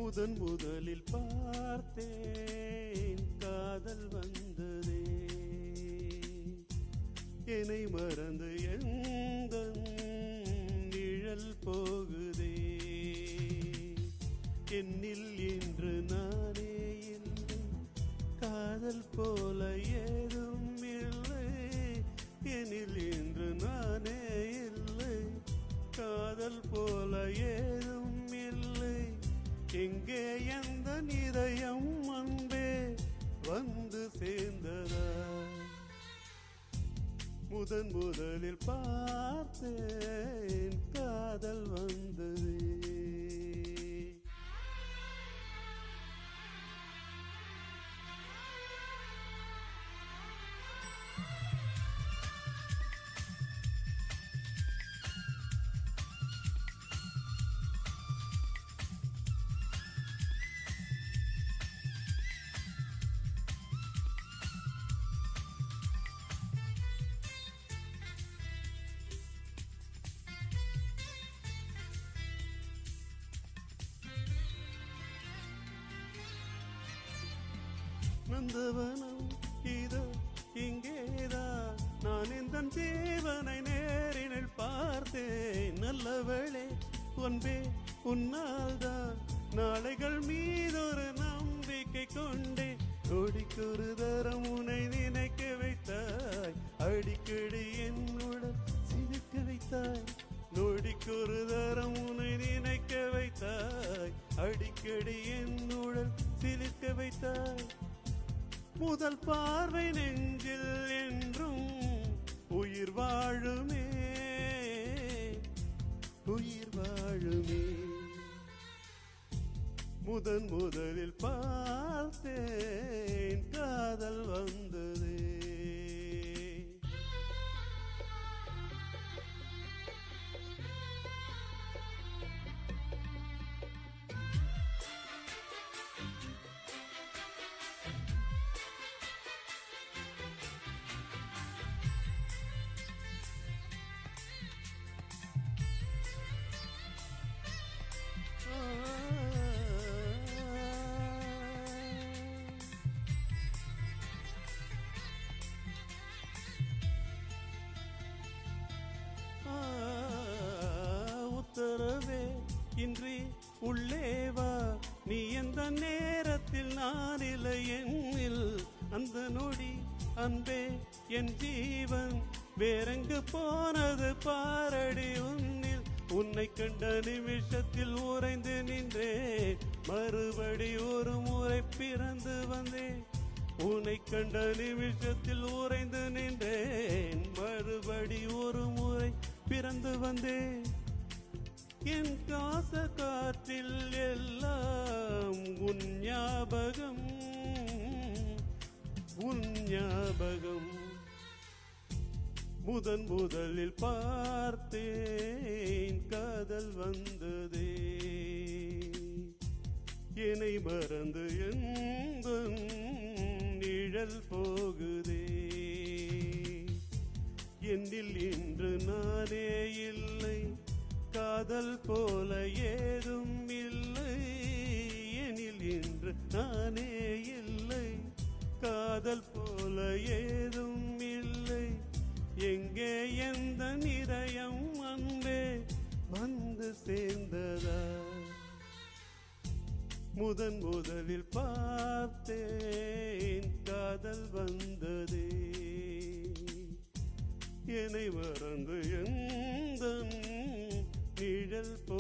முதலில் பார்த்தேன் காதல் வந்ததே, என்னை மறந்து எந்தன் நிழல் போகுதே. என்னில் இன்று நானே இல்லை, காதல் போல ஏதும் இல்லை. என்னில் இன்று நானே இல்லை, காதல் போல ஏதும் இல்லை. எங்கே எந்த இதயம் அன்பே வந்து சேர்ந்ததா? முதலில் பார்த்தேன் காதல் வந்ததே. நந்தவனம் இதோ இங்கேதான், நான் இந்த ஜீவனை நேரினில் பார்த்தேன். நல்லவளே ஒன்பே உன்னால்தான் நாளைகள் மீதொரு நம்பிக்கை கொண்டே. நொடிக்கொரு தரம் உன்னை நினைக்க வைத்தாய், அடிக்கடி என்னுடன் சிரிக்க வைத்தாய். நொடிக்கொரு தரம் உன்னை நினைக்க வைத்தாய், அடிக்கடி என்னுடன் சிரிக்க வைத்தாய். முதல் பார்வை நெஞ்சில் என்றும் உயிர் வாழுமே, உயிர் வாழுமே. முதலில் பார்த்தேன் காதல் வந்ததே. உத்தரவே இன்றி உள்ளேவா, நீ எந்த நேரத்தில் நான் இல்லை என்னில். அந்த நொடி அன்பே என் ஜீவன் வேறெங்கு போனது பாரடி உன்னில். உன்னை கண்ட நிமிஷத்தில் உறைந்து நின்றேன், மறுபடி ஒரு முறை பிறந்து வந்தேன். உன்னை கண்ட நிமிஷத்தில் உறைந்து நின்றேன், மறுபடி ஒரு முறை பிறந்து வந்தேன். என் காச காற்றில் எல்லாம் உன் ஞாபகம், உன் ஞாபகம். முதலில் பார்த்தேன் காதல் வந்ததே, என்னை மறந்து எந்தன் நிழல் போகுதே. என்னில் இன்று நானே இல்லை, காதல் போல ஏதும் இல்லை. எனில் இன்று நானே இல்லை, காதல் போல ஏதும் இல்லை. எங்கே எந்த இதயம் அன்பே வந்து சேர்ந்ததா? முதலில் பார்த்தேன் காதல் வந்ததே, என்னை மறந்து எந்தன் நிழல் போ